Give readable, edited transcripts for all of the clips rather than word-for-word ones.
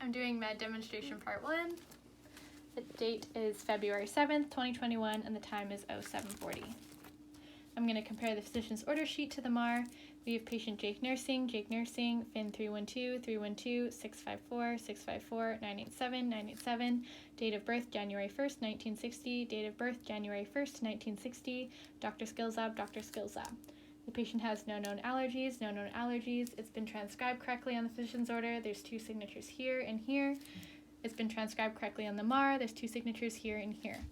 I'm doing med demonstration part 1. The date is February 7th, 2021, and the time is 0740. I'm going to compare the physician's order sheet to the MAR. We have patient Jake Nursing, FIN 312, 654, 987. Date of birth, January 1st, 1960. Date of birth, January 1st, 1960. Dr. Skills Lab. The patient has no known allergies. It's been transcribed correctly on the physician's order. There's 2 signatures here and here. It's been transcribed correctly on the MAR. There's 2 signatures here and here.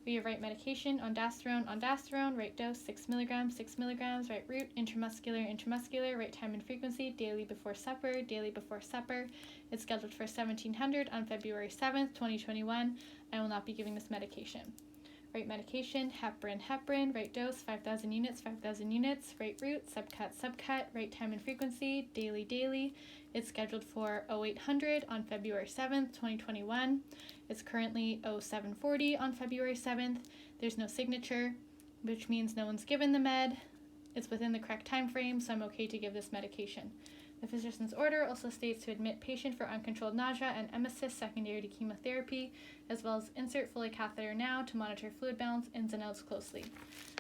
We have right medication, ondansetron, right dose, 6 milligrams, right route, intramuscular, right time and frequency, daily before supper. It's scheduled for 1700 on February 7th, 2021. I will not be giving this medication. Right medication, heparin, right dose, 5,000 units, right route, subcut, right time and frequency, daily. It's scheduled for 0800 on February 7th, 2021. It's currently 0740 on February 7th. There's no signature, which means no one's given the med. It's within the correct time frame, so I'm okay to give this medication. The physician's order also states to admit patient for uncontrolled nausea and emesis secondary to chemotherapy, as well as insert Foley catheter now to monitor fluid balance, ins and outs closely.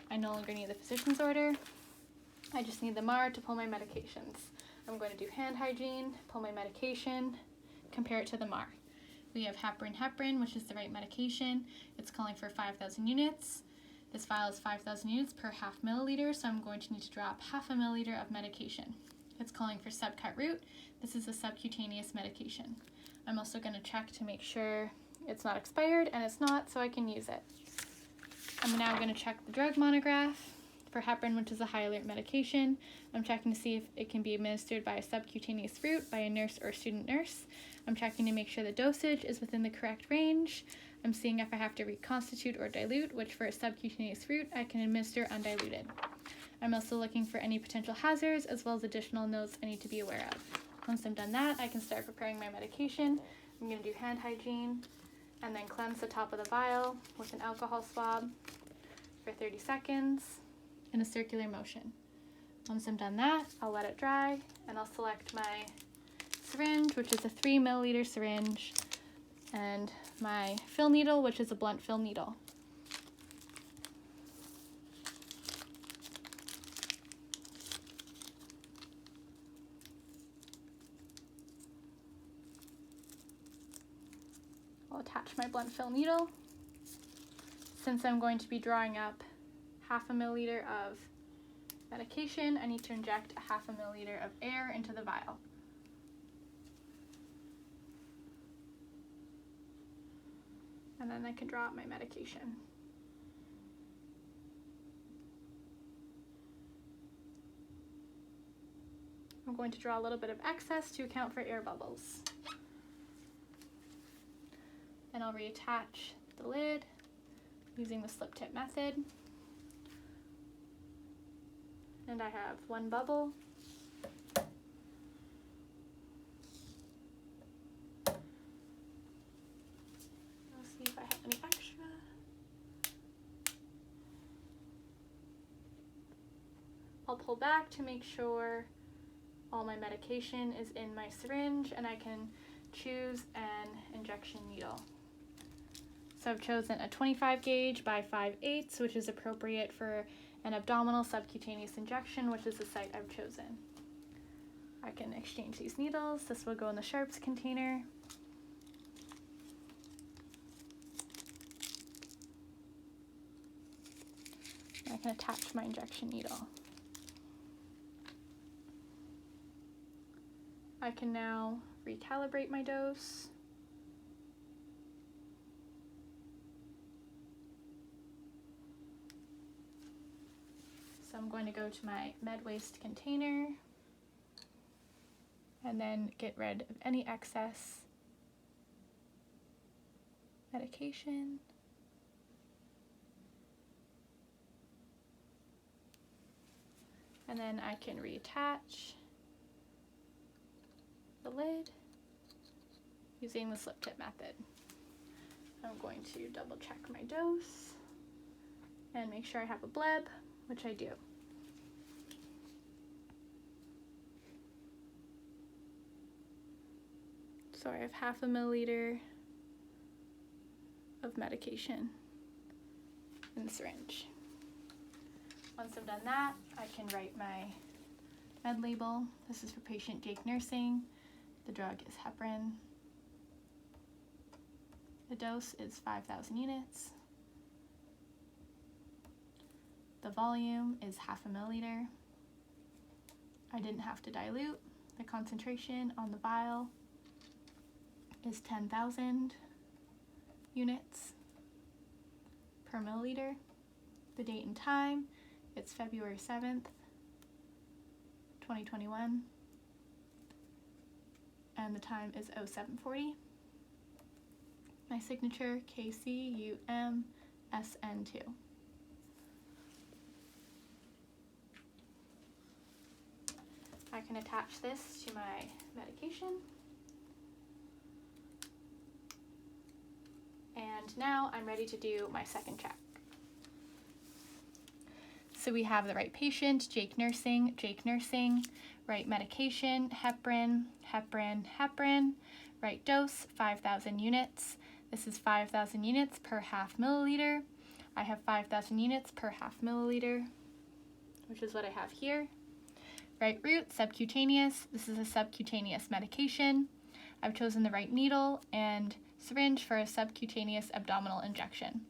I no longer need the physician's order. I just need the MAR to pull my medications. I'm going to do hand hygiene, pull my medication, compare it to the MAR. We have heparin, which is the right medication. It's calling for 5,000 units. This vial is 5,000 units per half milliliter, so I'm going to need to drop half a milliliter of medication. It's calling for subcut route. This is a subcutaneous medication. I'm also going to check to make sure it's not expired, and it's not, so I can use it. I'm now going to check the drug monograph for heparin, which is a high alert medication. I'm checking to see if it can be administered by a subcutaneous route by a nurse or student nurse. I'm checking to make sure the dosage is within the correct range. I'm seeing if I have to reconstitute or dilute, which for a subcutaneous route I can administer undiluted. I'm also looking for any potential hazards as well as additional notes I need to be aware of. Once I'm done that, I can start preparing my medication. I'm going to do hand hygiene and then cleanse the top of the vial with an alcohol swab for 30 seconds in a circular motion. Once I'm done that, I'll let it dry and I'll select my syringe, which is a 3 milliliter syringe, and my fill needle, which is a blunt fill needle. I'll attach my blunt fill needle. Since I'm going to be drawing up half a milliliter of medication, I need to inject a half a milliliter of air into the vial. And then I can draw up my medication. I'm going to draw a little bit of excess to account for air bubbles. And I'll reattach the lid using the slip tip method. And I have 1 bubble. I'll see if I have any extra. I'll pull back to make sure all my medication is in my syringe and I can choose an injection needle. So I've chosen a 25 gauge by 5/8, which is appropriate for an abdominal subcutaneous injection, which is the site I've chosen. I can exchange these needles. This will go in the sharps container. I can attach my injection needle. I can now recalibrate my dose. So I'm going to go to my med waste container and then get rid of any excess medication. And then I can reattach the lid using the slip tip method. I'm going to double check my dose and make sure I have a bleb, which I do. So I have 1/2 milliliter of medication in the syringe. Once I've done that, I can write my med label. This is for patient Jake nursing. The drug is heparin. The dose is 5,000 units. The volume is 1/2 milliliter. I didn't have to dilute. The concentration on the vial is 10,000 units per milliliter. The date and time, it's February 7th, 2021. And the time is 0740. My signature, KCUMSN2. I can attach this to my medication. And now I'm ready to do my second check. So we have the right patient, Jake nursing, right medication, heparin, right dose, 5,000 units. This is 5,000 units per 1/2 milliliter. I have 5,000 units per 1/2 milliliter, which is what I have here. Right route, subcutaneous. This is a subcutaneous medication. I've chosen the right needle and syringe for a subcutaneous abdominal injection.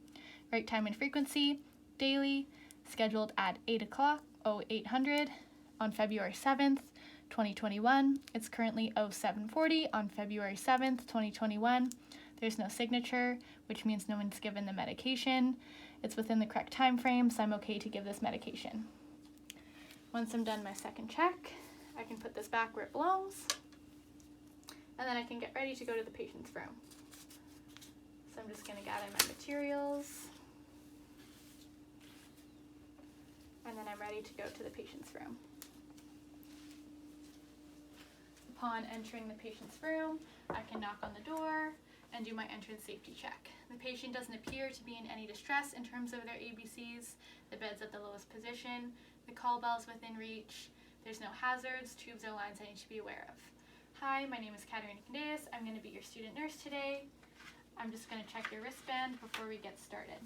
Right time and frequency, daily, scheduled at 800 on February 7th, 2021. It's currently 0740 on February 7th, 2021. There's no signature, which means no one's given the medication. It's within the correct time frame, so I'm okay to give this medication. Once I'm done my second check, I can put this back where it belongs, and then I can get ready to go to the patient's room. So I'm just going to gather my materials, and then I'm ready to go to the patient's room. Upon entering the patient's room, I can knock on the door and do my entrance safety check. The patient doesn't appear to be in any distress in terms of their ABCs. The bed's at the lowest position. The call bell's within reach. There's no hazards, tubes, or lines I need to be aware of. Hi, my name is Katarina Candeias. I'm going to be your student nurse today. I'm just going to check your wristband before we get started.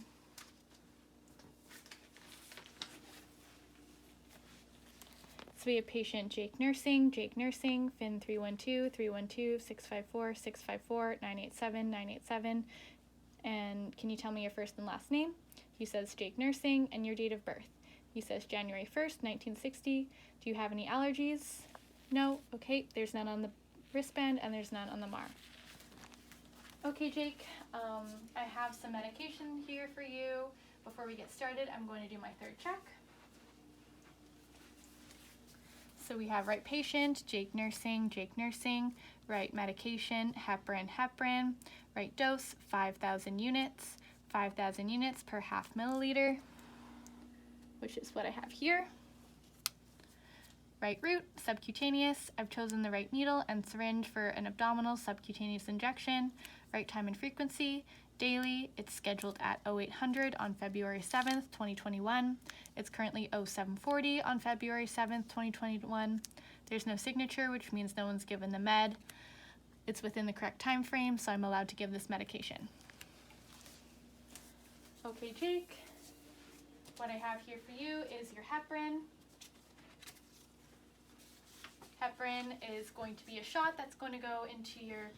So we have patient Jake nursing, FIN 312-654-657-987. And can you tell me your first and last name? He says Jake nursing and your date of birth. He says January 1st, 1960. Do you have any allergies? No. Okay, there's none on the wristband and there's none on the MAR. Okay, Jake, I have some medication here for you. Before we get started, I'm going to do my third check. So we have right patient, Jake nursing, right medication, heparin, right dose, 5,000 units per 1/2 milliliter, which is what I have here. Right route, subcutaneous. I've chosen the right needle and syringe for an abdominal subcutaneous injection. Right time and frequency, daily. It's scheduled at 0800 on February 7th, 2021. It's currently 0740 on February 7th, 2021. There's no signature, which means no one's given the med. It's within the correct time frame, so I'm allowed to give this medication. Okay, Jake, what I have here for you is your heparin. Heparin is going to be a shot that's going to go into your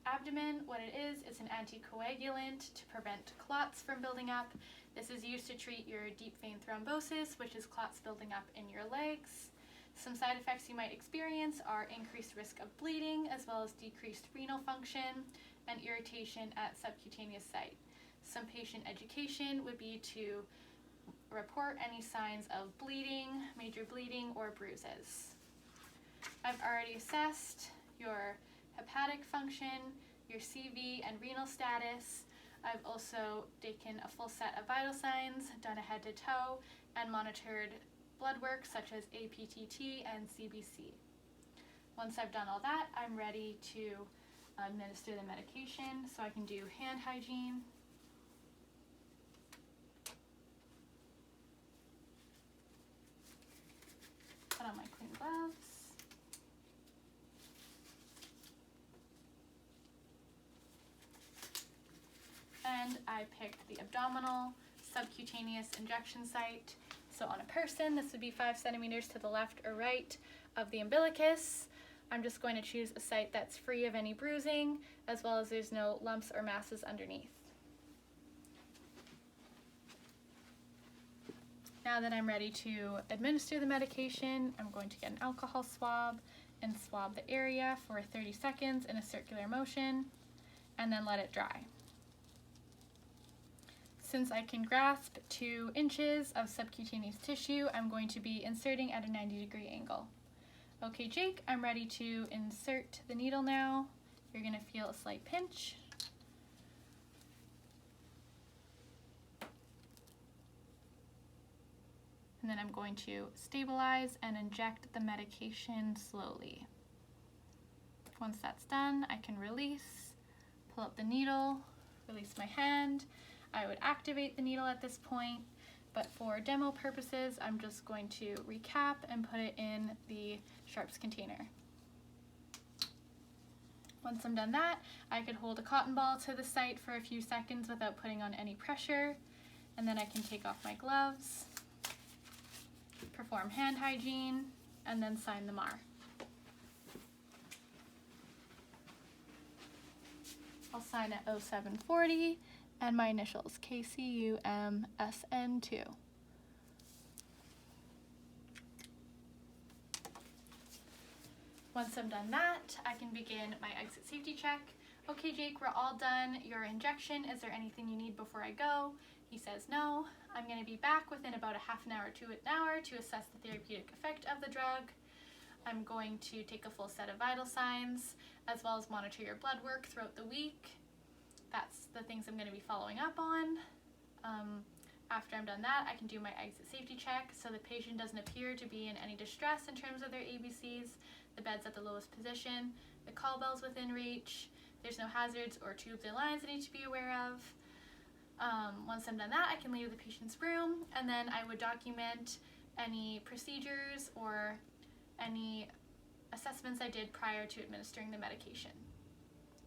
abdomen. What it is, it's an anticoagulant to prevent clots from building up. This is used to treat your deep vein thrombosis, which is clots building up in your legs. Some side effects you might experience are increased risk of bleeding, as well as decreased renal function and irritation at subcutaneous site. Some patient education would be to report any signs of bleeding, major bleeding, or bruises. I've already assessed your hepatic function, your CV and renal status. I've also taken a full set of vital signs, done a head to toe, and monitored blood work such as APTT and CBC. Once I've done all that, I'm ready to administer the medication, so I can do hand hygiene. Put on my clean gloves. I picked the abdominal subcutaneous injection site. So on a person, this would be 5 centimeters to the left or right of the umbilicus. I'm just going to choose a site that's free of any bruising, as well as there's no lumps or masses underneath. Now that I'm ready to administer the medication, I'm going to get an alcohol swab and swab the area for 30 seconds in a circular motion, and then let it dry. Since I can grasp 2 inches of subcutaneous tissue, I'm going to be inserting at a 90-degree angle. Okay, Jake, I'm ready to insert the needle now. You're going to feel a slight pinch. And then I'm going to stabilize and inject the medication slowly. Once that's done, I can release, pull up the needle, release my hand. I would activate the needle at this point, but for demo purposes, I'm just going to recap and put it in the sharps container. Once I'm done that, I could hold a cotton ball to the site for a few seconds without putting on any pressure, and then I can take off my gloves, perform hand hygiene, and then sign the MAR. I'll sign at 0740, and my initials, KCUMSN2. Once I'm done that, I can begin my exit safety check. Okay, Jake, we're all done your injection. Is there anything you need before I go? He says no. I'm going to be back within about a half an hour to an hour to assess the therapeutic effect of the drug. I'm going to take a full set of vital signs, as well as monitor your blood work throughout the week. That's the things I'm going to be following up on. After I'm done that, I can do my exit safety check so the patient doesn't appear to be in any distress in terms of their ABCs, the bed's at the lowest position, the call bell's within reach, there's no hazards or tubes or lines I need to be aware of. Once I'm done that, I can leave the patient's room, and then I would document any procedures or any assessments I did prior to administering the medication.